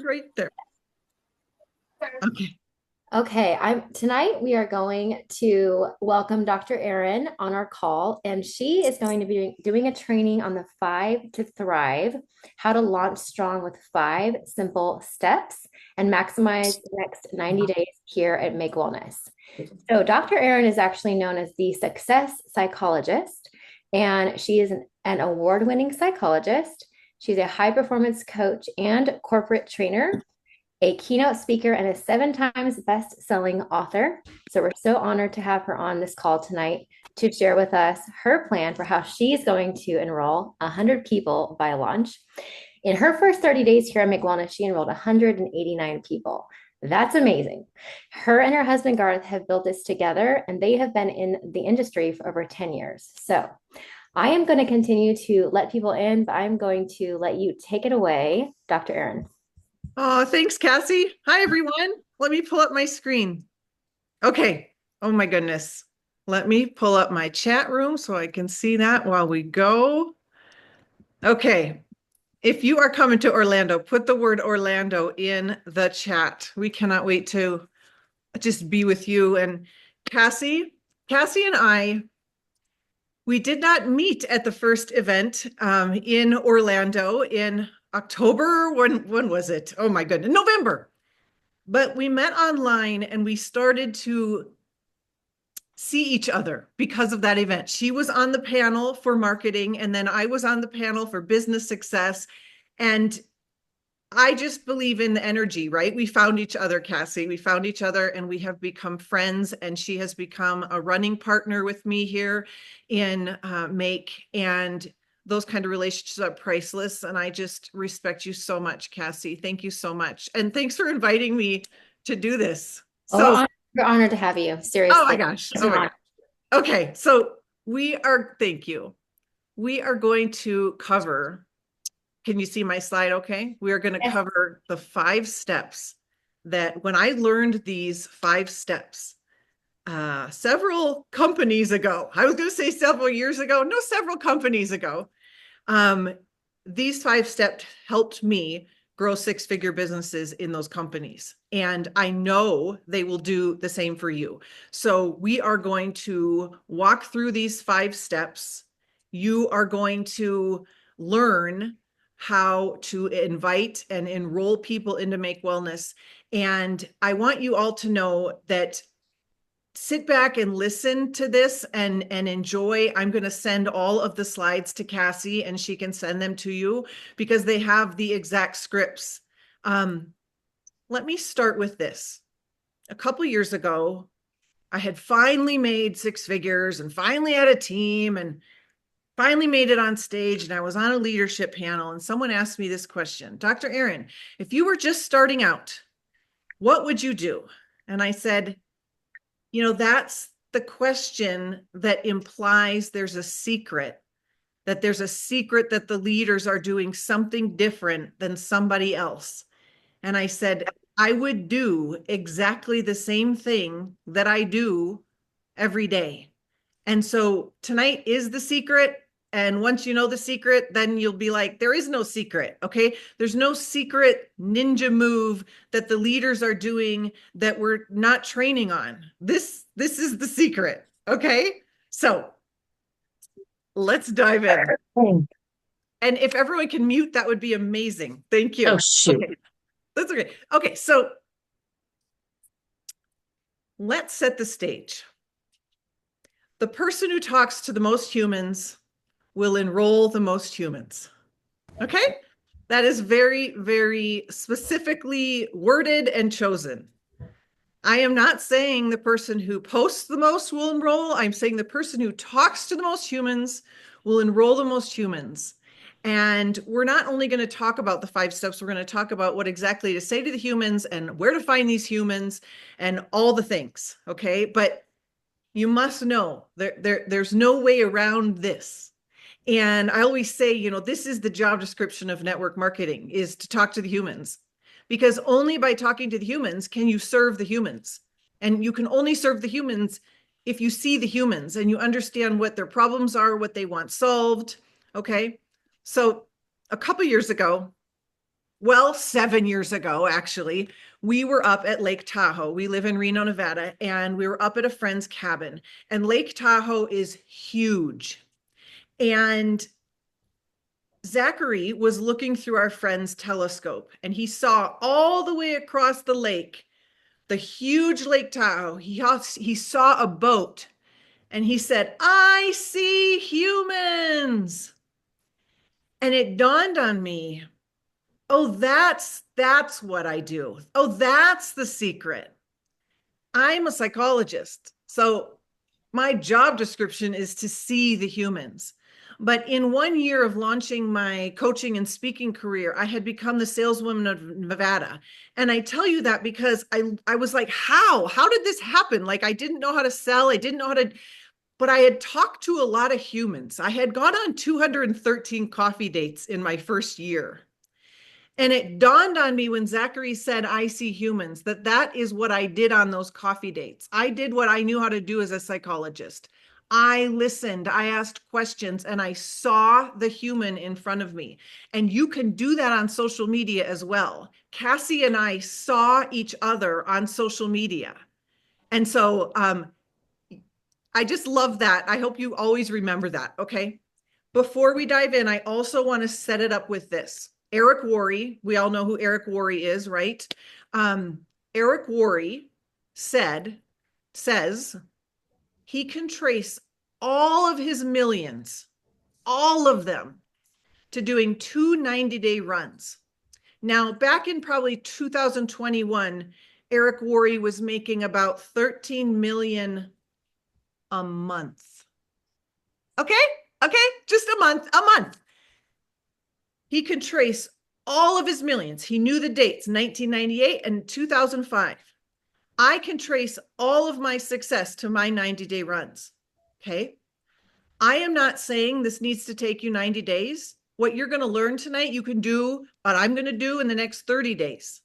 Yours right there. Okay. Okay, tonight we are going to welcome Dr. Erin on our call, and she is going to be doing a training on the Five to Thrive, how to launch strong with 5 simple steps and maximize the next 90 days here at Make Wellness. So, Dr. Erin is actually known as the success psychologist, and she is an award-winning psychologist. She's a high performance coach and corporate trainer, a keynote speaker, and a 7 times best-selling author. So we're so honored to have her on this call tonight to share with us her plan for how she's going to enroll 100 people by launch. In her first 30 days here at McWellness, she enrolled 189 people. That's amazing. Her and her husband Garth have built this together, and they have been in the industry for over 10 years. So I am going to continue to let people in, but I'm going to let you take it away, Dr. Erin. Oh, thanks, Cassie. Hi, everyone. Let me pull up my screen. Okay. Oh, my goodness. Let me pull up my chat room so I can see that while we go. Okay. If you are coming to Orlando, put the word Orlando in the chat. We cannot wait to just be with you. And Cassie and I, we did not meet at the first event in Orlando in October. When was it? Oh my goodness, November. But we met online and we started to see each other because of that event. She was on the panel for marketing, and then I was on the panel for business success. And I just believe in the energy, right? We found each other, Cassie. We found each other and we have become friends. And she has become a running partner with me here in Make. And those kind of relationships are priceless. And I just respect you so much, Cassie. Thank you so much. And thanks for inviting me to do this. So, We're honored to have you. oh my Seriously. gosh. It's Oh an my honor. gosh. Okay. So thank you. We are going to cover. Can you see my slide okay? We are going to Yes. cover the 5 steps that when I learned these 5 steps several companies ago, I was going to say several years ago, no, several companies ago, um, these 5 steps helped me grow 6-figure businesses in those companies. And I know they will do the same for you. So we are going to walk through these 5 steps. You are going to learn how to invite and enroll people into Make Wellness. And I want you all to know that sit back and listen to this and enjoy. I'm going to send all of the slides to Cassie and she can send them to you because they have the exact scripts. Let me start with this. A couple years ago, I had finally made 6 figures and finally had a team and finally made it on stage, and I was on a leadership panel, and someone asked me this question: Dr. Erin, if you were just starting out, what would you do? And I said, that's the question that implies there's a secret, that the leaders are doing something different than somebody else. And I said, I would do exactly the same thing that I do every day. And so tonight is the secret. And once you know the secret, then you'll be like, there is no secret. Okay. There's no secret ninja move that the leaders are doing that we're not training on. This is the secret. Okay. So let's dive in. Oh, And if everyone can mute, that would be amazing. Thank you. shoot. Okay. That's okay. Okay. So let's set the stage. The person who talks to the most humans will enroll the most humans. Okay? That is very, very specifically worded and chosen. I am not saying the person who posts the most will enroll. I'm saying the person who talks to the most humans will enroll the most humans. And we're not only going to talk about the 5 steps, we're going to talk about what exactly to say to the humans and where to find these humans and all the things. Okay. But you must know there's no way around this. And I always say, this is the job description of network marketing, is to talk to the humans, because only by talking to the humans can you serve the humans. And you can only serve the humans if you see the humans and you understand what their problems are, what they want solved. Okay. So a couple years ago, Well, 7 years ago, actually, we were up at Lake Tahoe. We live in Reno, Nevada, and we were up at a friend's cabin. And Lake Tahoe is huge. And Zachary was looking through our friend's telescope and he saw all the way across the lake, the huge Lake Tahoe. He saw a boat and he said, I see humans. And it dawned on me, oh, that's what I do. Oh, that's the secret. I'm a psychologist. So my job description is to see the humans. But in 1 year of launching my coaching and speaking career, I had become the saleswoman of Nevada. And I tell you that because I was like, how? How did this happen? Like, I didn't know how to sell. I didn't know how to, but I had talked to a lot of humans. I had gone on 213 coffee dates in my first year. And it dawned on me when Zachary said, I see humans, that that is what I did on those coffee dates. I did what I knew how to do as a psychologist. I listened, I asked questions, and I saw the human in front of me. And you can do that on social media as well. Cassie and I saw each other on social media. And so I just love that. I hope you always remember that. Okay. Before we dive in, I also want to set it up with this. Eric Worre, we all know who Eric Worre is, right? Eric Worre says he can trace all of his millions, all of them, to doing two 90-day runs. Now, back in probably 2021, Eric Worre was making about 13 million a month. Okay, just a month. He could trace all of his millions. He knew the dates, 1998 and 2005. I can trace all of my success to my 90-day runs. Okay. I am not saying this needs to take you 90 days. What you're going to learn tonight, you can do what I'm going to do in the next 30 days.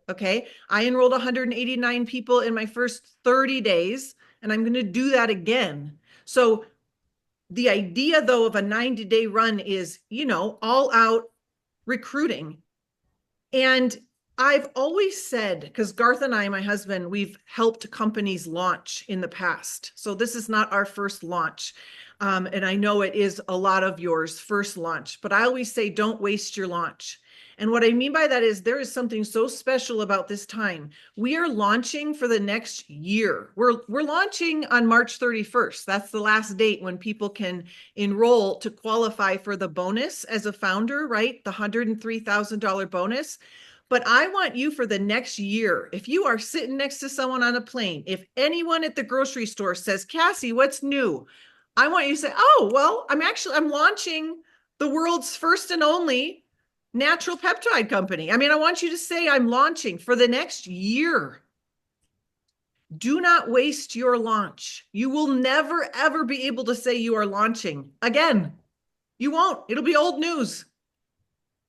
Okay. I enrolled 189 people in my first 30 days, and I'm going to do that again. So the idea, though, of a 90-day run is, all out recruiting. And I've always said, because Garth and I, my husband, we've helped companies launch in the past. So this is not our first launch. And I know it is a lot of yours first launch, but I always say, don't waste your launch. And what I mean by that is there is something so special about this time. We are launching for the next year. We're launching on March 31st. That's the last date when people can enroll to qualify for the bonus as a founder, right? The $103,000 bonus. But I want you for the next year. If you are sitting next to someone on a plane, if anyone at the grocery store says, Cassie, what's new? I want you to say, oh, well, I'm launching the world's first and only natural peptide company. I want you to say I'm launching for the next year. Do not waste your launch. You will never, ever be able to say you are launching again. You won't. It'll be old news.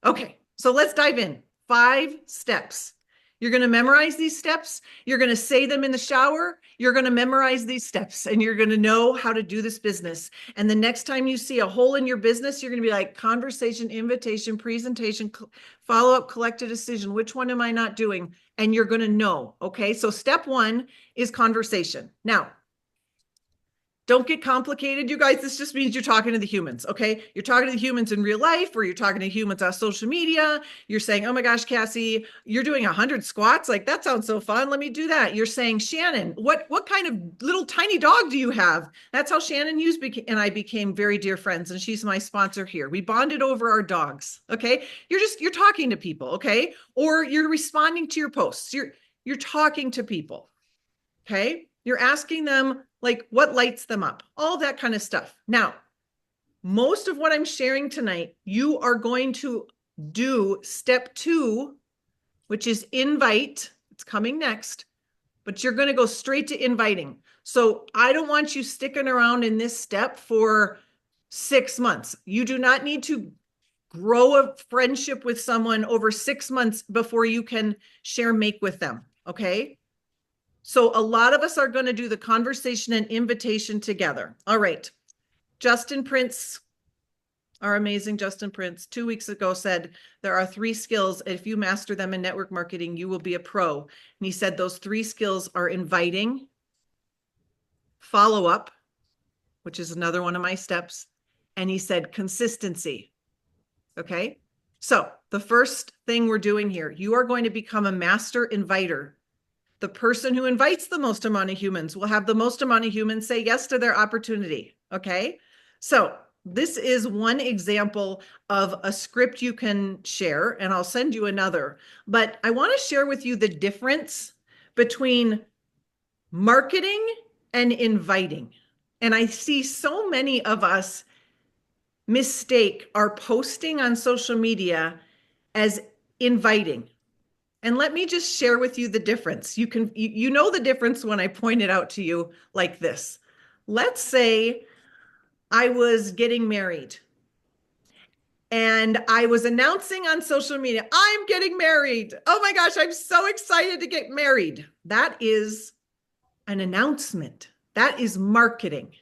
Okay, so let's dive in. 5 steps. You're going to memorize these steps. You're going to say them in the shower. You're going to memorize these steps and you're going to know how to do this business. And the next time you see a hole in your business, you're going to be like conversation, invitation, presentation, follow-up, collect a decision. Which one am I not doing? And you're going to know. Okay. So step 1 is conversation. Now, don't get complicated, you guys. This just means you're talking to the humans, okay? You're talking to the humans in real life, or you're talking to humans on social media. You're saying, oh my gosh, Cassie, you're doing 100 squats. Like, that sounds so fun. Let me do that. You're saying, Shannon, what kind of little tiny dog do you have? That's how Shannon Hughes and I became very dear friends, and she's my sponsor here. We bonded over our dogs, okay? You're talking to people, okay? Or you're responding to your posts. You're talking to people, okay? You're asking them, like, what lights them up, all that kind of stuff. Now, most of what I'm sharing tonight, you are going to do step 2, which is invite. It's coming next, but you're going to go straight to inviting. So I don't want you sticking around in this step for 6 months. You do not need to grow a friendship with someone over 6 months before you can share make with them, okay? So a lot of us are going to do the conversation and invitation together. All right. Justin Prince, our amazing Justin Prince, 2 weeks ago said there are 3 skills. If you master them in network marketing, you will be a pro. And he said those 3 skills are inviting, follow up, which is another one of my steps. And he said consistency. Okay. So the first thing we're doing here, you are going to become a master inviter. The person who invites the most amount of humans will have the most amount of humans say yes to their opportunity. Okay. So this is one example of a script you can share, and I'll send you another. But I want to share with you the difference between marketing and inviting. And I see so many of us mistake our posting on social media as inviting. And let me just share with you the difference. You know the difference when I point it out to you like this. Let's say I was getting married and I was announcing on social media, I'm getting married. Oh my gosh, I'm so excited to get married. That is an announcement. That is marketing.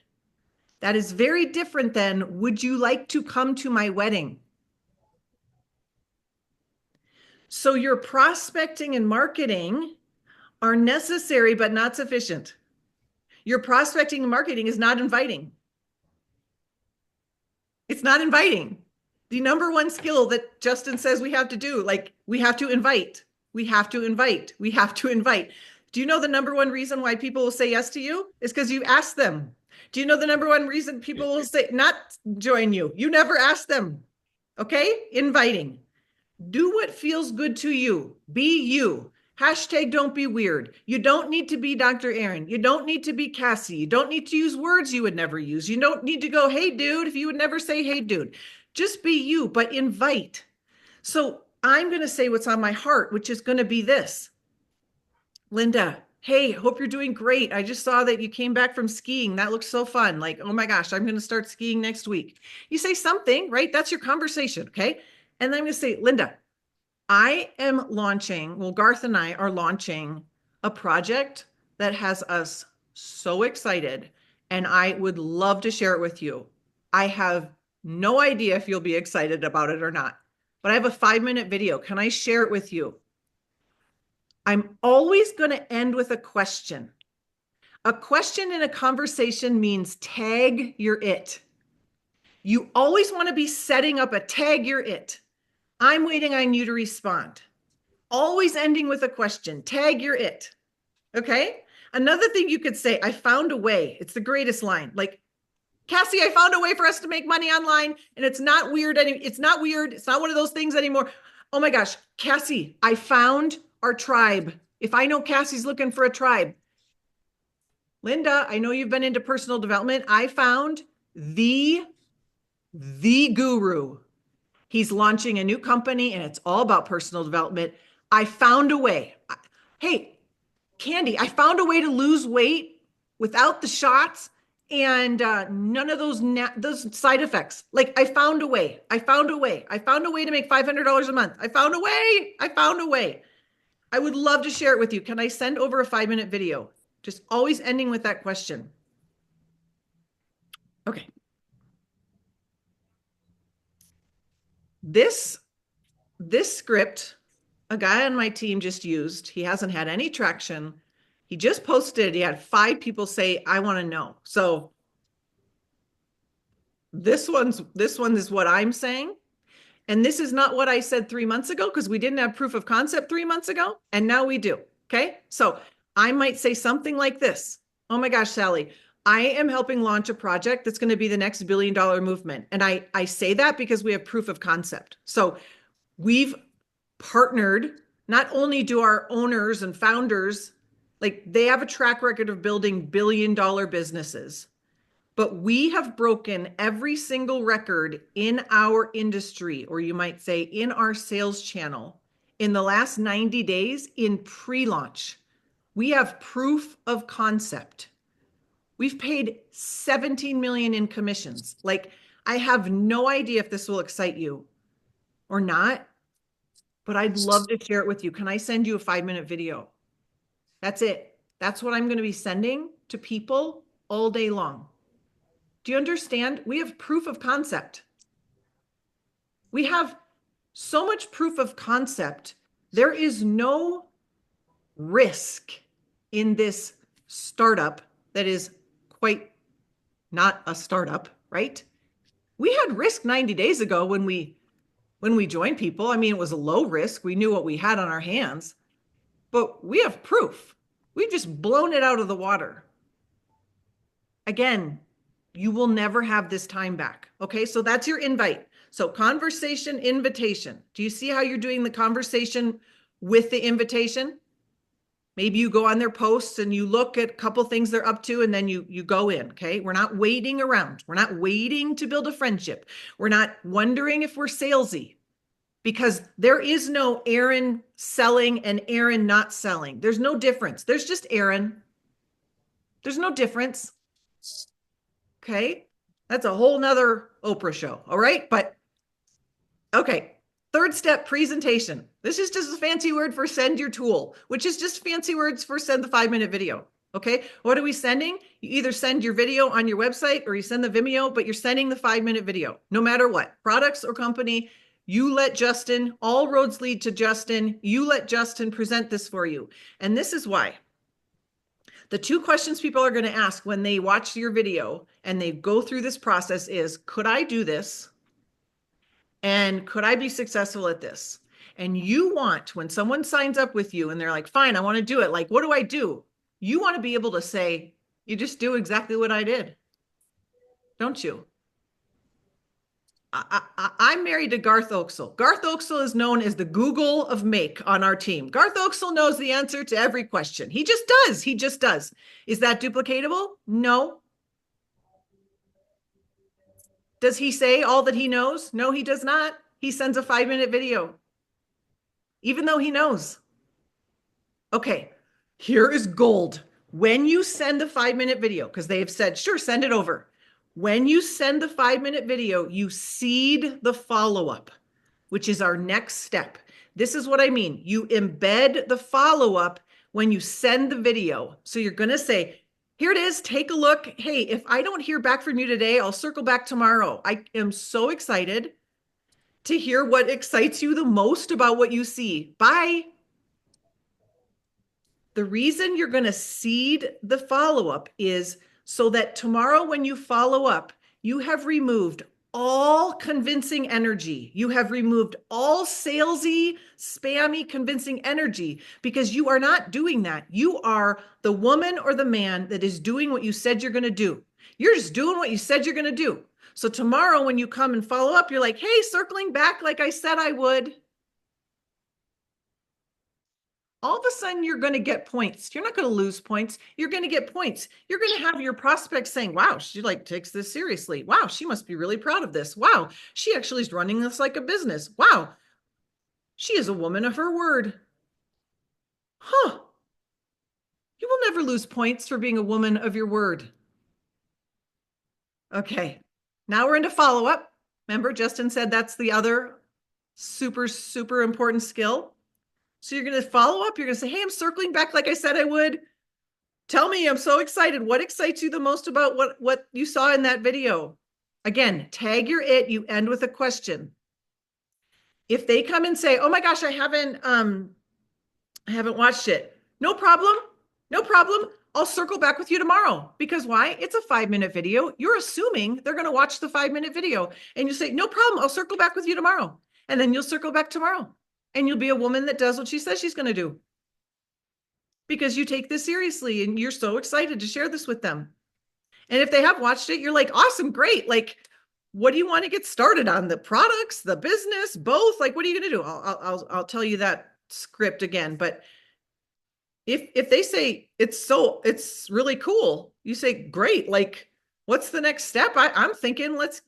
That is very different than, would you like to come to my wedding? So your prospecting and marketing are necessary, but not sufficient. Your prospecting and marketing is not inviting. It's not inviting. The number one skill that Justin says we have to do, like we have to invite, we have to invite, we have to invite. Do you know the number one reason why people will say yes to you? Is because you ask them. Do you know the number one reason people will say not join you? You never ask them. Okay? Inviting. Do what feels good to you. Be you. Hashtag don't be weird. You don't need to be Dr. Erin. You don't need to be Cassie. You don't need to use words you would never use. You don't need to go, hey, dude, if you would never say, hey, dude. Just be you, but invite. So I'm going to say what's on my heart, which is going to be this. Linda, hey, hope you're doing great. I just saw that you came back from skiing. That looks so fun. Like, oh my gosh, I'm going to start skiing next week. You say something, right? That's your conversation. Okay. And then I'm going to say, Linda, I am launching, well, Garth and I are launching a project that has us so excited, and I would love to share it with you. I have no idea if you'll be excited about it or not, but I have a 5-minute video. Can I share it with you? I'm always going to end with a question. A question in a conversation means tag your it. You always want to be setting up a tag your it. I'm waiting on you to respond. Always ending with a question. Tag your it. Okay. Another thing you could say, I found a way. It's the greatest line. Like, Cassie, I found a way for us to make money online, and it's not weird. It's not weird. It's not one of those things anymore. Oh my gosh, Cassie, I found our tribe. If I know Cassie's looking for a tribe, Linda, I know you've been into personal development. I found the guru. He's launching a new company and it's all about personal development. I found a way. Hey, Candy, I found a way to lose weight without the shots and none of those side effects. Like I found a way. I found a way. I found a way to make $500 a month. I found a way. I found a way. I would love to share it with you. Can I send over a 5-minute video? Just always ending with that question. Okay. This script, a guy on my team just used. He hasn't had any traction. He just posted. He had 5 people say, I want to know. So this one is what I'm saying. And this is not what I said 3 months ago because we didn't have proof of concept 3 months ago. And now we do. Okay. So I might say something like this. Oh my gosh, Sally, I am helping launch a project that's going to be the next $1 billion movement. And I say that because we have proof of concept. So we've partnered. Not only do our owners and founders, like they have a track record of building $1 billion businesses, but we have broken every single record in our industry, or you might say in our sales channel in the last 90 days in pre-launch. We have proof of concept. We've paid 17 million in commissions. Like I have no idea if this will excite you or not, but I'd love to share it with you. Can I send you a 5-minute video? That's it. That's what I'm going to be sending to people all day long. Do you understand? We have proof of concept. We have so much proof of concept. There is no risk in this startup that is quite not a startup, right? We had risk 90 days ago when we joined people. I mean, it was a low risk. We knew what we had on our hands, but we have proof. We've just blown it out of the water. Again, you will never have this time back. Okay, so that's your invite. So conversation, invitation. Do you see how you're doing the conversation with the invitation? Maybe you go on their posts and you look at a couple things they're up to and then you go in, okay? We're not waiting around. We're not waiting to build a friendship. We're not wondering if we're salesy because there is no Erin selling and Erin not selling. There's no difference. There's just Erin. There's no difference. Okay. That's a whole nother Oprah show. All right. But okay. Third step, presentation. This is just a fancy word for send your tool, which is just fancy words for send the 5-minute video. Okay. What are we sending? You either send your video on your website or you send the Vimeo, but you're sending the 5-minute video, no matter what, products or company. You let Justin, all roads lead to Justin. You let Justin present this for you. And this is why. The two questions people are going to ask when they watch your video and they go through this process is, could I do this? And could I be successful at this? And you want, when someone signs up with you and they're like, fine, I want to do it. Like, what do I do? You want to be able to say, you just do exactly what I did. Don't you? I'm married to Garth Oksol. Garth Oksol is known as the Google of make on our team. Garth Oksol knows the answer to every question. He just does. He just does. Is that duplicatable? No. Does he say all that he knows? No, he does not. He sends a 5-minute video, even though he knows. Okay, here is gold. When you send the 5-minute video, because they have said, sure, send it over. When you send the 5-minute video, you seed the follow-up, which is our next step. This is what I mean. You embed the follow-up when you send the video. So you're going to say, here it is, take a look. Hey, if I don't hear back from you today, I'll circle back tomorrow. I am so excited to hear what excites you the most about what you see. Bye. The reason you're going to seed the follow-up is so that tomorrow when you follow up, you have removed all convincing energy. You have removed all salesy, spammy, convincing energy because you are not doing that. You are the woman or the man that is doing what you said you're going to do. You're just doing what you said you're going to do. So tomorrow when you come and follow up, you're like, hey, circling back like I said I would. All of a sudden you're going to get points. You're not going to lose points. You're going to get points. You're going to have your prospects saying, wow, she like takes this seriously. Wow, she must be really proud of this. Wow, she actually is running this like a business. Wow, she is a woman of her word. Huh. You will never lose points for being a woman of your word. Okay, now we're into follow-up. Remember, Justin said that's the other super, super important skill. So you're going to follow up. You're going to say, hey, I'm circling back like I said I would. Tell me, I'm so excited. What excites you the most about what you saw in that video? Again, tag your it. You end with a question. If they come and say, oh my gosh, I haven't watched it. No problem. No problem. I'll circle back with you tomorrow. Because why? It's a 5-minute video. You're assuming they're going to watch the 5-minute video. And you say, no problem. I'll circle back with you tomorrow. And then you'll circle back tomorrow. And you'll be a woman that does what she says she's going to do. Because you take this seriously and you're so excited to share this with them. And if they have watched it, you're like, awesome, great. Like, what do you want to get started on? The products, the business, both? Like, what are you going to do? I'll tell you that script again. But if they say it's really cool, you say, great. Like, what's the next step? I'm thinking let's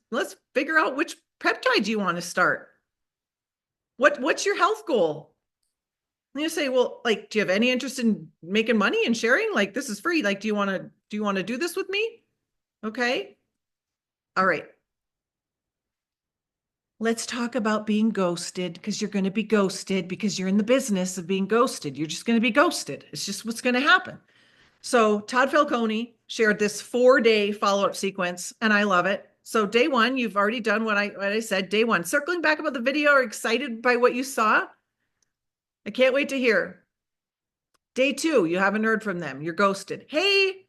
figure out which peptide you want to start. What's your health goal? And you say, well, like, do you have any interest in making money and sharing? Like, this is free. Like, do you want to do this with me? Okay. All right. Let's talk about being ghosted because you're going to be ghosted because you're in the business of being ghosted. You're just going to be ghosted. It's just what's going to happen. So Todd Falcone shared this 4-day follow-up sequence and I love it. So day one, you've already done what I said. Day one, circling back about the video, are excited by what you saw? I can't wait to hear. Day two, you haven't heard from them. You're ghosted. Hey,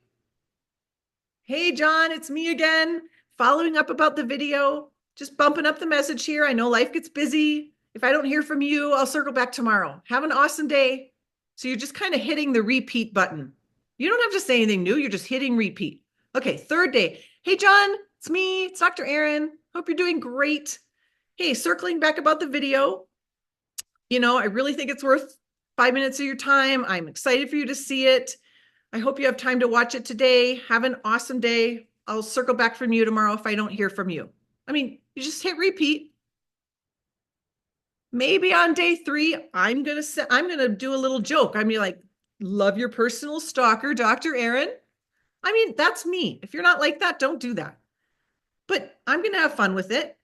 John, it's me again. Following up about the video, just bumping up the message here. I know life gets busy. If I don't hear from you, I'll circle back tomorrow. Have an awesome day. So you're just kind of hitting the repeat button. You don't have to say anything new. You're just hitting repeat. Okay, third day. Hey, John, it's me. It's Dr. Erin. Hope you're doing great. Hey, circling back about the video. I really think it's worth 5 minutes of your time. I'm excited for you to see it. I hope you have time to watch it today. Have an awesome day. I'll circle back from you tomorrow if I don't hear from you. I mean, you just hit repeat. Maybe on day three, I'm gonna do a little joke. I'm like, love your personal stalker, Dr. Erin. I mean, that's me. If you're not like that, don't do that. But I'm gonna have fun with it.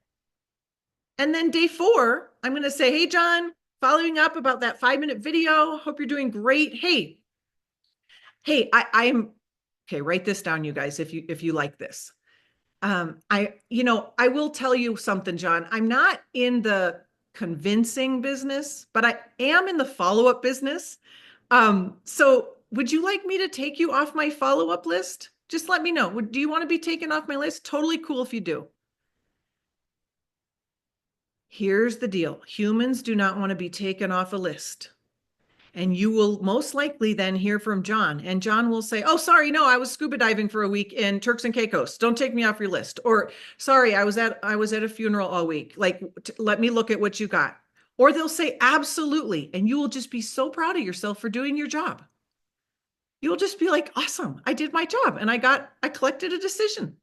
And then day four, I'm gonna say, hey, John, following up about that 5-minute video. Hope you're doing great. Hey, I'm okay. Write this down, you guys, if you like this. I will tell you something, John. I'm not in the convincing business, but I am in the follow-up business. So would you like me to take you off my follow-up list? Just let me know. Do you want to be taken off my list? Totally cool if you do. Here's the deal. Humans do not want to be taken off a list. And you will most likely then hear from John, and John will say, oh, sorry, no, I was scuba diving for a week in Turks and Caicos. Don't take me off your list. Or sorry, I was at a funeral all week. Like, let me look at what you got. Or they'll say, absolutely. And you will just be so proud of yourself for doing your job. You'll just be like, awesome, I did my job and I collected a decision.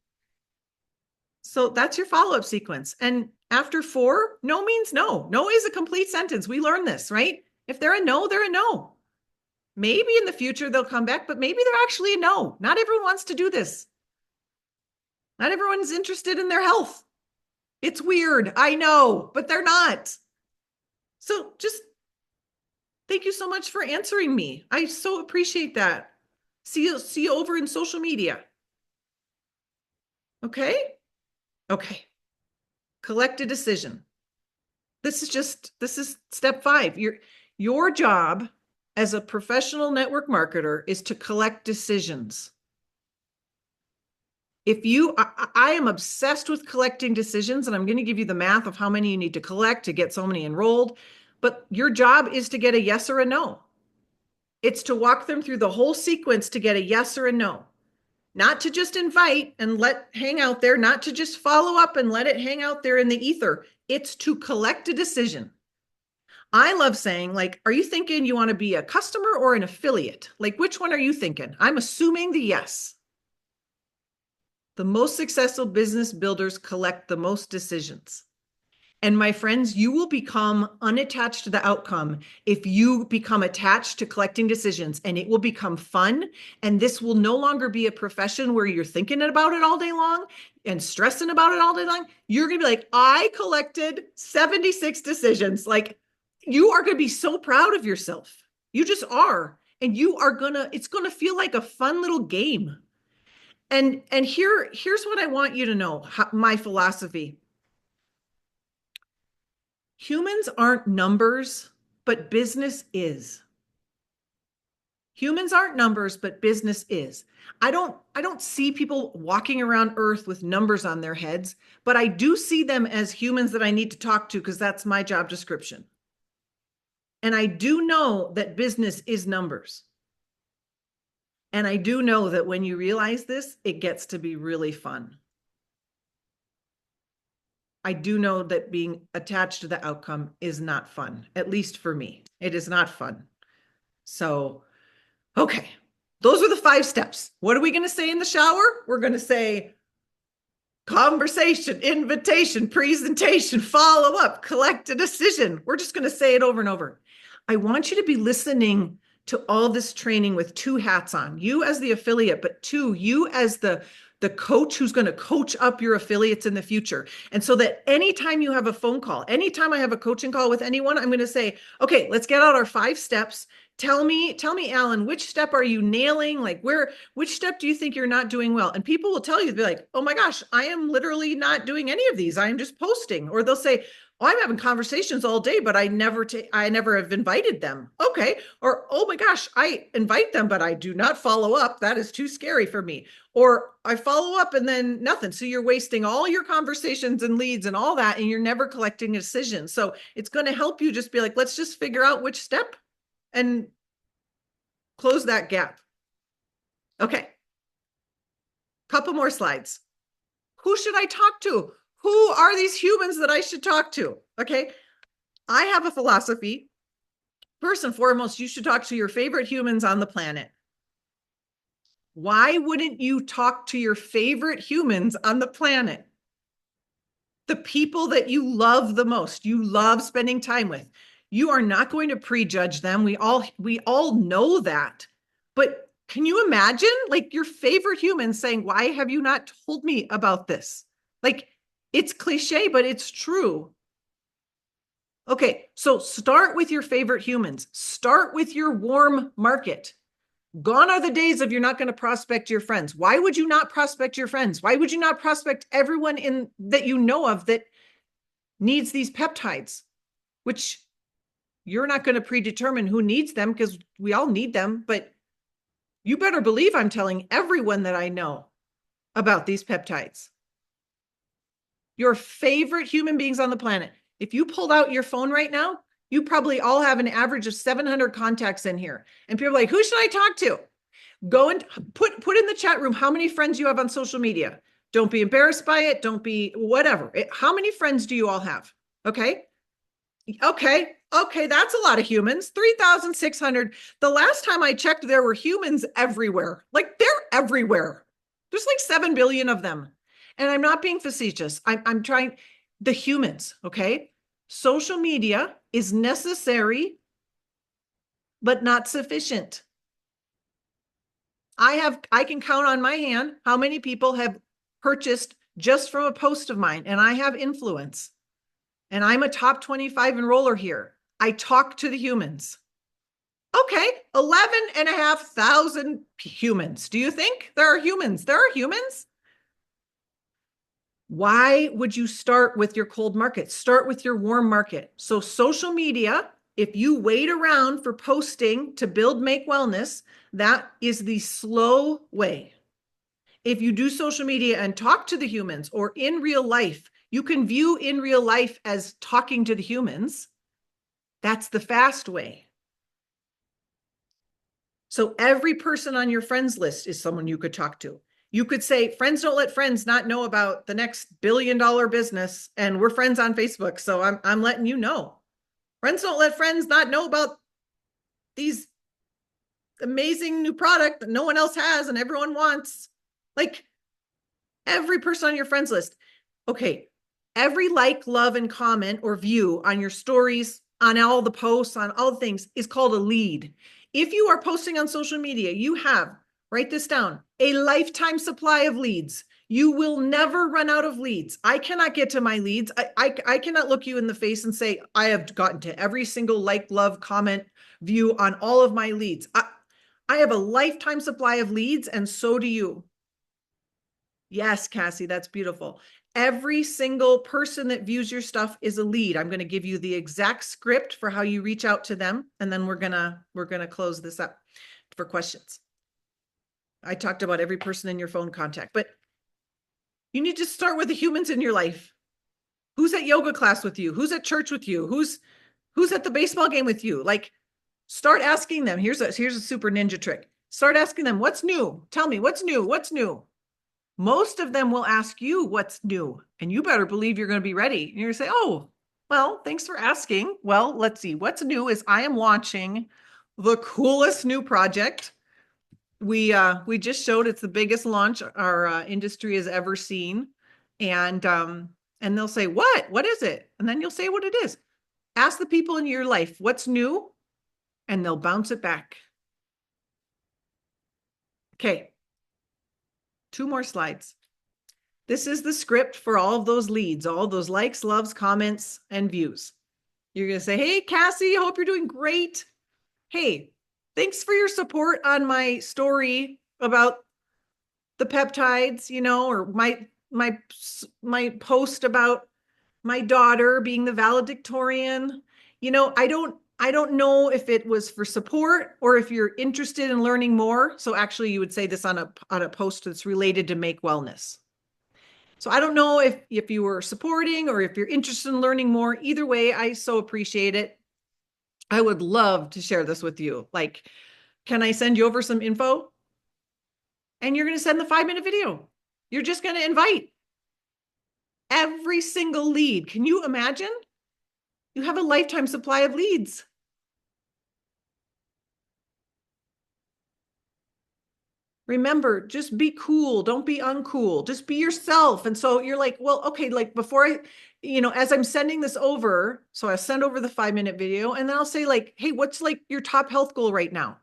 So that's your follow-up sequence. And after 4, no means no. No is a complete sentence. We learned this, right? If they're a no, they're a no. Maybe in the future they'll come back, but maybe they're actually a no. Not everyone wants to do this. Not everyone's interested in their health. It's weird, I know, but they're not. So just thank you so much for answering me. I so appreciate that. See you over in social media. Okay? Okay. Collect a decision. This is step 5. Your job as a professional network marketer is to collect decisions. I am obsessed with collecting decisions, and I'm going to give you the math of how many you need to collect to get so many enrolled. But your job is to get a yes or a no. It's to walk them through the whole sequence to get a yes or a no. Not to just invite and hang out there, not to just follow up and let it hang out there in the ether. It's to collect a decision. I love saying, like, are you thinking you want to be a customer or an affiliate? Like, which one are you thinking? I'm assuming the yes. The most successful business builders collect the most decisions. And my friends, you will become unattached to the outcome if you become attached to collecting decisions, and it will become fun. And this will no longer be a profession where you're thinking about it all day long and stressing about it all day long. You're going to be like, I collected 76 decisions. Like, you are going to be so proud of yourself. You just are. And it's going to feel like a fun little game. And here's what I want you to know, my philosophy. Humans aren't numbers, but business is. Humans aren't numbers, but business is. I don't see people walking around Earth with numbers on their heads, but I do see them as humans that I need to talk to because that's my job description. And I do know that business is numbers. And I do know that when you realize this, it gets to be really fun. I do know that being attached to the outcome is not fun, at least for me. It is not fun. So, okay, those are the 5 steps. What are we going to say in the shower? We're going to say conversation, invitation, presentation, follow up, collect a decision. We're just going to say it over and over. I want you to be listening to all this training with 2 hats on. You as the affiliate, but 2, you as the coach who's going to coach up your affiliates in the future. And so that anytime you have a phone call, anytime I have a coaching call with anyone, I'm going to say, okay, let's get out our 5 steps. tell me, Alan, which step are you nailing? Like which step do you think you're not doing well? And people will tell you, they'll be like, oh my gosh, I am literally not doing any of these. I'm just posting. Or they'll say, oh, I'm having conversations all day, but I never have invited them. Okay. Or, oh my gosh, I invite them, but I do not follow up. That is too scary for me. Or I follow up and then nothing. So you're wasting all your conversations and leads and all that, and you're never collecting a decision. So it's going to help you just be like, let's just figure out which step and close that gap. Okay. Couple more slides. Who should I talk to? Who are these humans that I should talk to? Okay. I have a philosophy. First and foremost, you should talk to your favorite humans on the planet. Why wouldn't you talk to your favorite humans on the planet? The people that you love the most, you love spending time with. You are not going to prejudge them. We all know that. But can you imagine like your favorite human saying, "Why have you not told me about this?" Like it's cliche, but it's true. Okay, so start with your favorite humans. Start with your warm market. Gone are the days of you're not going to prospect your friends. Why would you not prospect your friends? Why would you not prospect everyone in that you know of that needs these peptides, which you're not going to predetermine who needs them because we all need them, but you better believe I'm telling everyone that I know about these peptides. Your favorite human beings on the planet. If you pulled out your phone right now, you probably all have an average of 700 contacts in here. And people are like, who should I talk to? Go and put in the chat room how many friends you have on social media. Don't be embarrassed by it. Don't be whatever. How many friends do you all have? Okay. Okay, that's a lot of humans. 3,600. The last time I checked, there were humans everywhere. Like they're everywhere. There's like 7 billion of them. And I'm not being facetious. I'm trying the humans, okay? Social media is necessary, but not sufficient. I can count on my hand how many people have purchased just from a post of mine, and I have influence. And I'm a top 25 enroller here. I talk to the humans. Okay, 11,500 humans. Do you think there are humans? There are humans. Why would you start with your cold market? Start with your warm market. So social media, if you wait around for posting to build Make Wellness, that is the slow way. If you do social media and talk to the humans or in real life, you can view in real life as talking to the humans. That's the fast way. So every person on your friends list is someone you could talk to. You could say, friends don't let friends not know about the next $1 billion business. And we're friends on Facebook. So I'm letting you know. Friends don't let friends not know about these amazing new product that no one else has and everyone wants. Like every person on your friends list. Okay. Every like, love, and comment or view on your stories, on all the posts, on all the things is called a lead. If you are posting on social media, you have, write this down, a lifetime supply of leads. You will never run out of leads. I cannot get to my leads. I cannot look you in the face and say, I have gotten to every single like, love, comment, view on all of my leads. I have a lifetime supply of leads, and so do you. Yes, Cassie, that's beautiful. Every single person that views your stuff is a lead. I'm going to give you the exact script for how you reach out to them, and then we're going to close this up for questions. I talked about every person in your phone contact, but you need to start with the humans in your life. Who's at yoga class with you? Who's at church with you? Who's at the baseball game with you? Like start asking them. Here's a super ninja trick. Start asking them, what's new? Tell me what's new? What's new? Most of them will ask you what's new, and you better believe you're going to be ready. And you're going to say, oh, well, thanks for asking. Well, let's see. What's new is I am launching the coolest new project. We just showed it's the biggest launch our industry has ever seen. And they'll say, what is it? And then you'll say what it is. Ask the people in your life, what's new? And they'll bounce it back. Okay. 2 more slides. This is the script for all of those leads, all those likes, loves, comments, and views. You're going to say, hey, Cassie, hope you're doing great. Hey, thanks for your support on my story about the peptides, or my post about my daughter being the valedictorian. I don't know if it was for support or if you're interested in learning more. So actually you would say this on a post that's related to Make Wellness. So I don't know if you were supporting or if you're interested in learning more. Either way, I so appreciate it. I would love to share this with you. Like, can I send you over some info? And you're going to send the 5-minute video. You're just going to invite every single lead. Can you imagine? You have a lifetime supply of leads. Remember, just be cool. Don't be uncool. Just be yourself. And so you're like, well, okay, like before as I'm sending this over, so I send over the 5-minute video and then I'll say like, hey, what's like your top health goal right now?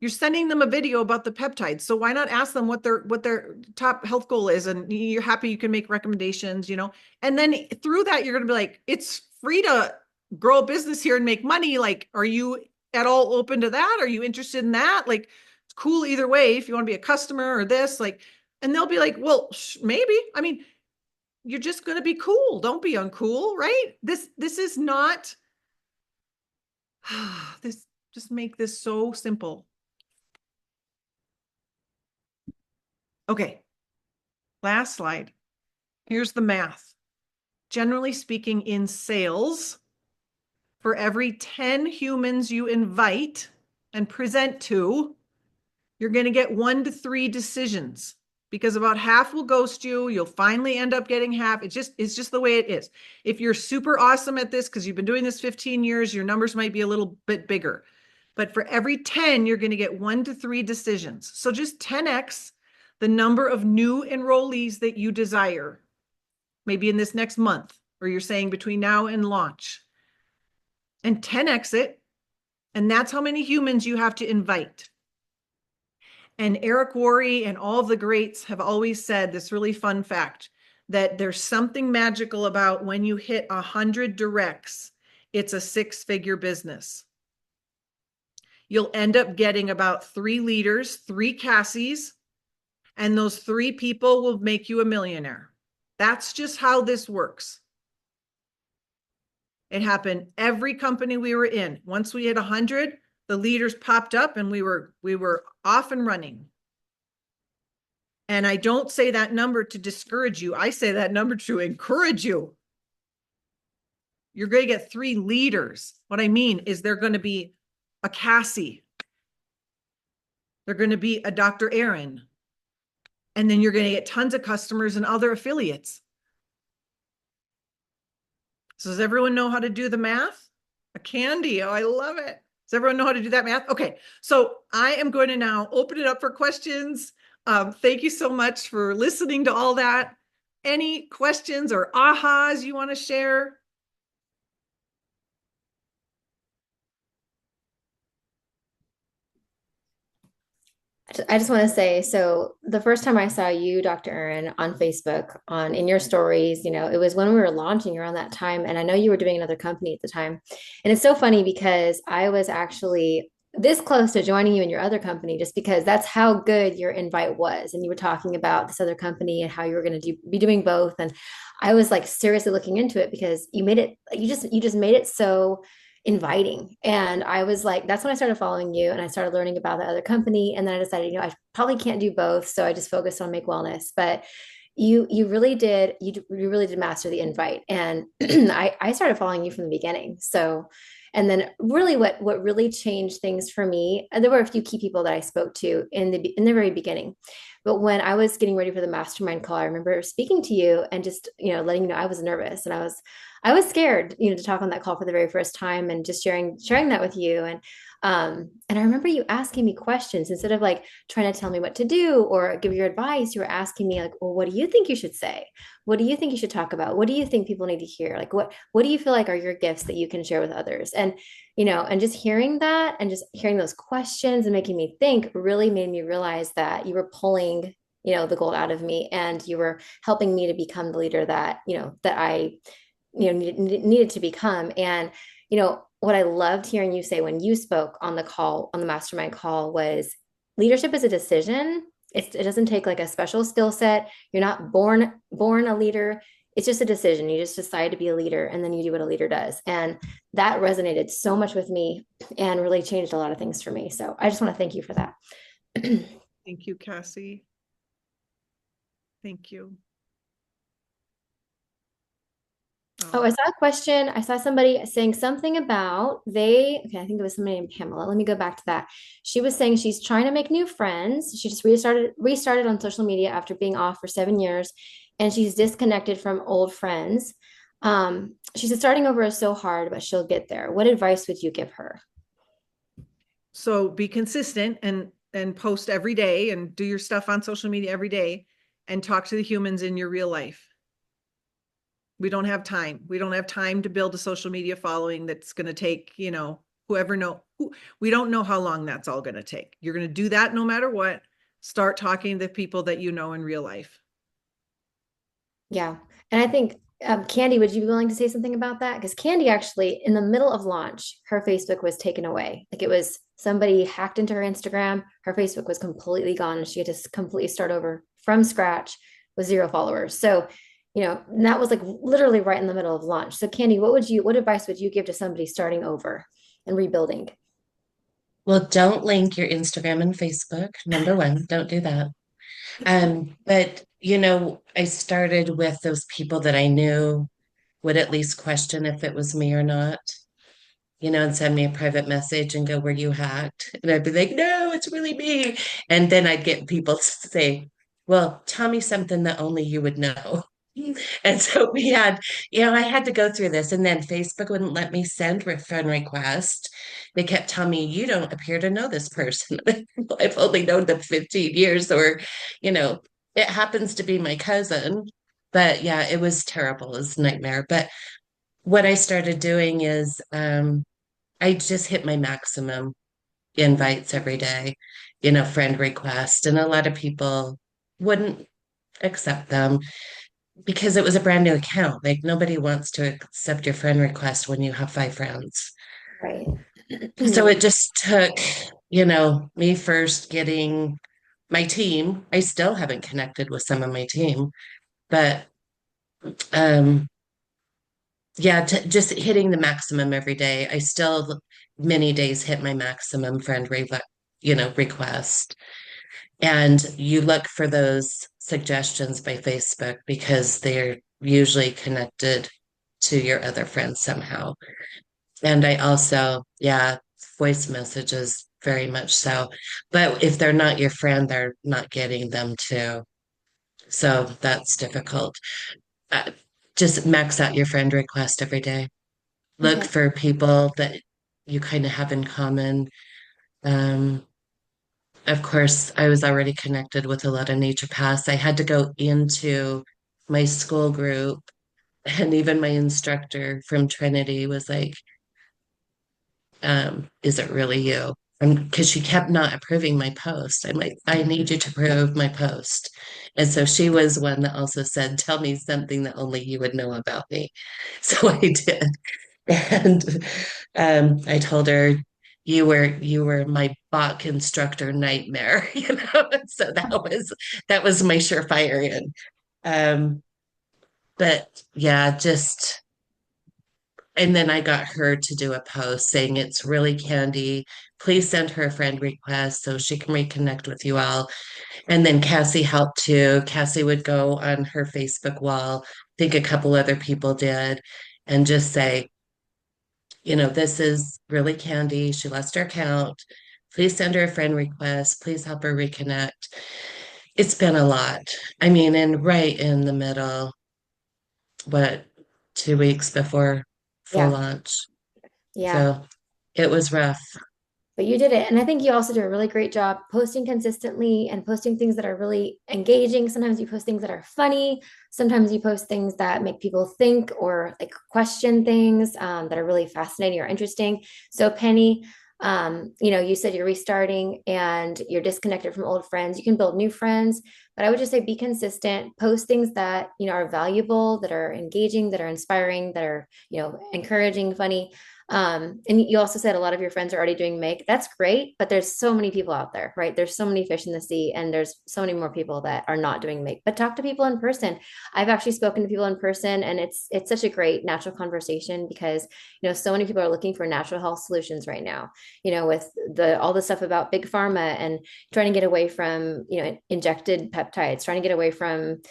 You're sending them a video about the peptides. So why not ask them what their top health goal is? And you're happy you can make recommendations. And then through that, you're going to be like, it's free to grow a business here and make money. Like, are you at all open to that? Are you interested in that? Like, it's cool either way. If you want to be a customer or this, like, and they'll be like, well, maybe. I mean, you're just going to be cool. Don't be uncool, right? This is not, this, just make this so simple. Okay. Last slide. Here's the math. Generally speaking, in sales, for every 10 humans you invite and present to, you're going to get 1 to 3 decisions because about half will ghost you. You'll finally end up getting half. It's just the way it is. If you're super awesome at this because you've been doing this 15 years, your numbers might be a little bit bigger. But for every 10, you're going to get 1 to 3 decisions. So just 10x the number of new enrollees that you desire, maybe in this next month, or you're saying between now and launch, and 10x it. And that's how many humans you have to invite. And Eric Worre and all of the greats have always said this really fun fact that there's something magical about when you hit 100 directs, it's a 6-figure business. You'll end up getting about 3 leaders, 3 Cassies, and those 3 people will make you a millionaire. That's just how this works. It happened every company we were in. Once we hit 100, the leaders popped up and we were off and running. And I don't say that number to discourage you. I say that number to encourage you. You're going to get 3 leaders. What I mean is they're going to be a Cassie. They're going to be a Dr. Erin. And then you're going to get tons of customers and other affiliates. So does everyone know how to do the math? A candy. Oh, I love it. Does everyone know how to do that math? Okay. So I am going to now open it up for questions. Thank you so much for listening to all that. Any questions or ahas you want to share? I just want to say, so the first time I saw you, Dr. Erin, on Facebook, on in your stories, it was when we were launching around that time, and I know you were doing another company at the time. And it's so funny because I was actually this close to joining you in your other company just because that's how good your invite was. And you were talking about this other company and how you were going to be doing both. And I was like seriously looking into it because you made it, you just made it so inviting. And I was like, that's when I started following you and I started learning about the other company. And then I decided, I probably can't do both. So I just focused on Make Wellness. But you really did, you really did master the invite. And I started following you from the beginning. So and then really what really changed things for me, and there were a few key people that I spoke to in the very beginning. But when I was getting ready for the mastermind call, I remember speaking to you and just, letting you know I was nervous and I was scared, to talk on that call for the very first time and just sharing that with you. And I remember you asking me questions instead of like trying to tell me what to do or give your advice. You were asking me like, well, what do you think you should say? What do you think you should talk about? What do you think people need to hear? Like, what do you feel like are your gifts that you can share with others? And just hearing that and just hearing those questions and making me think really made me realize that you were pulling, the gold out of me and you were helping me to become the leader that I needed to become. And what I loved hearing you say when you spoke on the call, on the mastermind call, was leadership is a decision. It doesn't take like a special skill set. You're not born a leader. It's just a decision. You just decide to be a leader and then you do what a leader does. And that resonated so much with me and really changed a lot of things for me. So I just want to thank you for that. Thank you, Cassie. Thank you. Oh, I saw a question. I saw somebody saying something about okay, I think it was somebody named Pamela. Let me go back to that. She was saying she's trying to make new friends. She just restarted on social media after being off for 7 years, and she's disconnected from old friends. She said starting over is so hard, but she'll get there. What advice would you give her? So be consistent and post every day and do your stuff on social media every day and talk to the humans in your real life. We don't have time. We don't have time to build a social media following that's going to take, we don't know how long that's all going to take. You're going to do that no matter what. Start talking to the people that you know in real life. Yeah. And I think, Candy, would you be willing to say something about that? Because Candy actually, in the middle of launch, her Facebook was taken away. Like it was somebody hacked into her Instagram. Her Facebook was completely gone. And she had to completely start over from scratch with 0 followers. So, that was like literally right in the middle of launch. So, Candy, what advice would you give to somebody starting over and rebuilding? Well, don't link your Instagram and Facebook. Number one, don't do that. But I started with those people that I knew would at least question if it was me or not, and send me a private message and go, "Were you hacked?" And I'd be like, "No, it's really me." And then I'd get people to say, "Well, tell me something that only you would know." And so I had to go through this. And then Facebook wouldn't let me send friend request. They kept telling me, "You don't appear to know this person." I've only known them 15 years, or, you know, it happens to be my cousin. But yeah, it was terrible. It was a nightmare. But what I started doing is I just hit my maximum invites every day, friend request. And a lot of people wouldn't accept them because it was a brand new account. Like nobody wants to accept your friend request when you have 5 friends. Right. So it just took, me first getting my team. I still haven't connected with some of my team, but um yeah, just hitting the maximum every day. I still many days hit my maximum request. And you look for those suggestions by Facebook because they're usually connected to your other friends somehow. And I also, yeah, voice messages very much so. But if they're not your friend, they're not getting them too. So that's difficult. Uh, just max out your friend request every day. Look Okay. for people that you kind of have in common. Um, of course, I was already connected with a lot of nature paths. I had to go into my school group, and even my instructor from Trinity was like, is it really you? Because she kept not approving my post. I'm like, I need you to approve my post. And so she was one that also said, tell me something that only you would know about me. So I did. And I told her, you were my Bach instructor nightmare, So that was my surefire in. Um, but yeah, just and then I got her to do a post saying it's really Candy. Please send her a friend request so she can reconnect with you all. And then Cassie helped too. Cassie would go on her Facebook wall, I think a couple other people did, and just say, this is really Candy. She lost her account. Please send her a friend request. Please help her reconnect. It's been a lot. I mean, and right in the middle, what, 2 weeks before full Yeah. launch. Yeah. So it was rough. But you did it. And I think you also do a really great job posting consistently and posting things that are really engaging. Sometimes you post things that are funny. Sometimes you post things that make people think or like question things that are really fascinating or interesting. So, Penny, you said you're restarting and you're disconnected from old friends. You can build new friends, but I would just say be consistent, post things that, are valuable, that are engaging, that are inspiring, that are, encouraging, funny. And you also said a lot of your friends are already doing make. That's great, but there's so many people out there, right? There's so many fish in the sea, and there's so many more people that are not doing make. But talk to people in person. I've actually spoken to people in person, and it's such a great natural conversation because so many people are looking for natural health solutions right now. With the all the stuff about big pharma and trying to get away from injected peptides, trying to get away from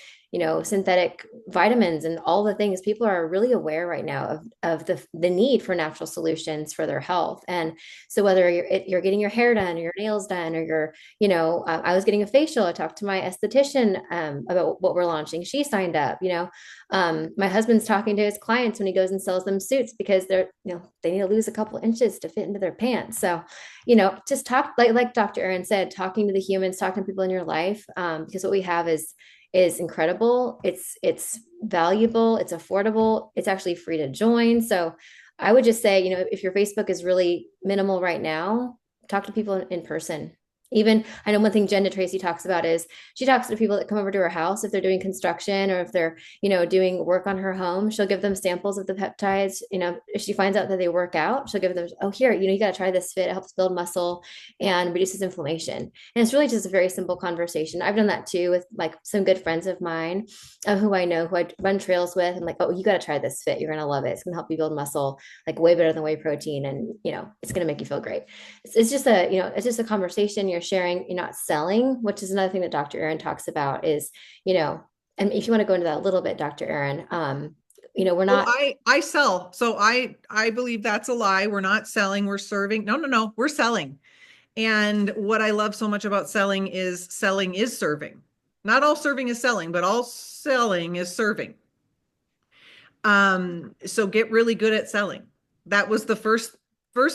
synthetic vitamins and all the things. People are really aware right now of the need for natural solutions for their health. And so whether you're getting your hair done or your nails done, or I was getting a facial. I talked to my esthetician about what we're launching. She signed up. My husband's talking to his clients when he goes and sells them suits because they need to lose a couple inches to fit into their pants. So just talk like Dr. Erin said, talking to the humans, talking to people in your life, because what we have is incredible. It's valuable, it's affordable, it's actually free to join. So I would just say, if your Facebook is really minimal right now, talk to people in person. Even I know one thing Jen Tracy talks about is she talks to people that come over to her house if they're doing construction or if they're doing work on her home. She'll give them samples of the peptides. If she finds out that they work out, she'll give them, oh, here, you got to try this fit. It helps build muscle and reduces inflammation. And it's really just a very simple conversation. I've done that too with like some good friends of mine who I know, who I run trails with. I'm like, oh, you got to try this fit. You're gonna love it. It's gonna help you build muscle like way better than whey protein, and it's gonna make you feel great. It's just a conversation you're sharing. You're not selling, which is another thing that Dr. Erin talks about. Is and if you want to go into that a little bit, Dr. Erin, we're Oh, not. I sell. So I believe that's a lie. We're not selling, we're serving. No, no, no, we're selling. And what I love so much about selling is serving. Not all serving is selling, but all selling is serving. So get really good at selling. That was the first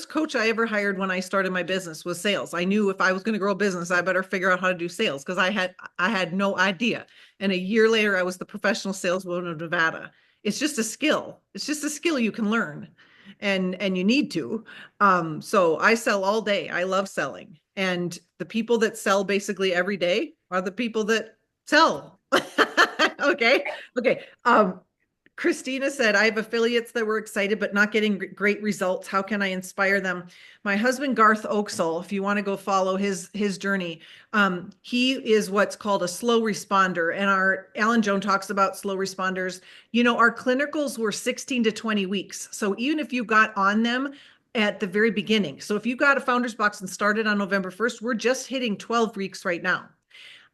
coach I ever hired when I started my business was sales. I knew if I was going to grow a business, I better figure out how to do sales because I had no idea. And a year later, I was the professional saleswoman of Nevada. It's just a skill. It's just a skill you can learn, and you need to. So I sell all day. I love selling, and the people that sell basically every day are the people that sell. Okay. Okay. Christina said, I have affiliates that were excited but not getting great results. How can I inspire them? My husband, Garth Oksol, if you want to go follow his journey, he is what's called a slow responder. And our Alan Joan talks about slow responders. Our clinicals were 16 to 20 weeks. So even if you got on them at the very beginning, so if you got a founder's box and started on November 1st, we're just hitting 12 weeks right now.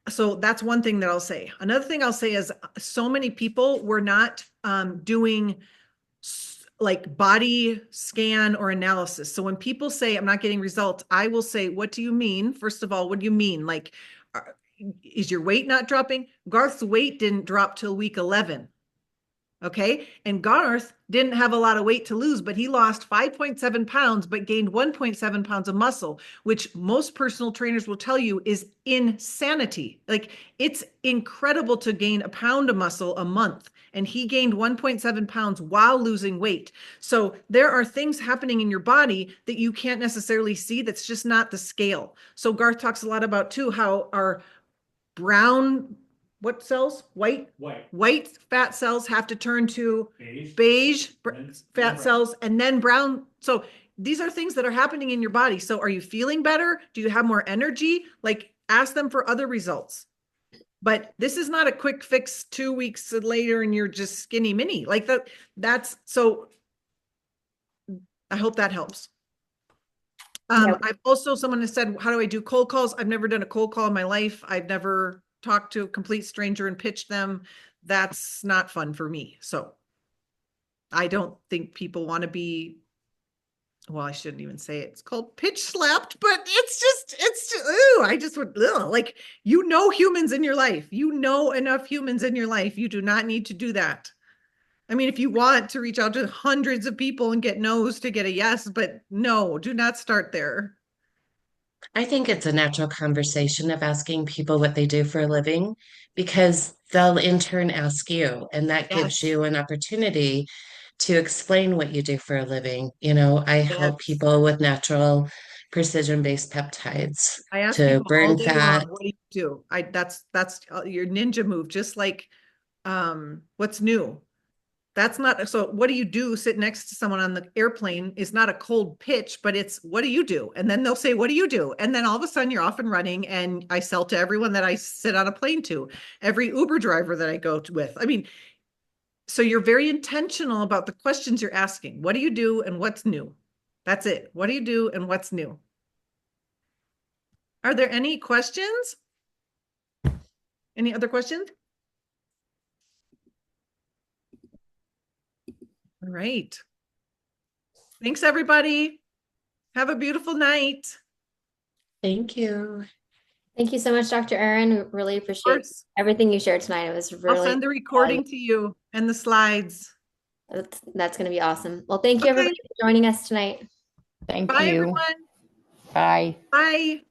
So that's one thing that I'll say. Another thing I'll say is so many people were not doing like body scan or analysis. So when people say I'm not getting results, I will say, what do you mean? First of all, what do you mean? Like, is your weight not dropping? Garth's weight didn't drop till week 11. Okay. And Garth didn't have a lot of weight to lose, but he lost 5.7 pounds, but gained 1.7 pounds of muscle, which most personal trainers will tell you is insanity. Like it's incredible to gain a pound of muscle a month. And he gained 1.7 pounds while losing weight. So there are things happening in your body that you can't necessarily see. That's just not the scale. So Garth talks a lot about too, how our brown what cells? White fat cells have to turn to beige fat cells and then brown. So these are things that are happening in your body. So are you feeling better? Do you have more energy? Like ask them for other results. But this is not a quick fix 2 weeks later and you're just skinny mini. Like that's so I hope that helps. I've also someone has said, how do I do cold calls? I've never done a cold call in my life. I've never talked to a complete stranger and pitched them. That's not fun for me. So I don't think people want to be, well, I shouldn't even say it. It's called pitch slapped, but it's just, ooh, I just would, like, humans in your life. Enough humans in your life. You do not need to do that. I mean, if you want to reach out to hundreds of people and get no's to get a yes, but no, do not start there. I think it's a natural conversation of asking people what they do for a living because they'll in turn ask you, and that gives Yes. you an opportunity to explain what you do for a living. I help Yes. people with natural precision-based peptides I ask to people all burn day fat. long, what do you do? That's your ninja move, just like what's new? That's not, so what do you do? Sit next to someone on the airplane is not a cold pitch, but it's what do you do? And then they'll say, what do you do? And then all of a sudden you're off and running. And I sell to everyone that I sit on a plane to, every Uber driver that I go with. I mean, so you're very intentional about the questions you're asking. What do you do and what's new? That's it. What do you do and what's new? Are there any questions? Any other questions? All right. Thanks, everybody. Have a beautiful night. Thank you. Thank you so much, Dr. Erin. We really Of appreciate course, everything you shared tonight. It was I'll really send the recording valuable. to you and the slides. That's going to be awesome. Well, thank you Okay. everybody for joining us tonight. Thank Bye, you. everyone. Bye. Bye.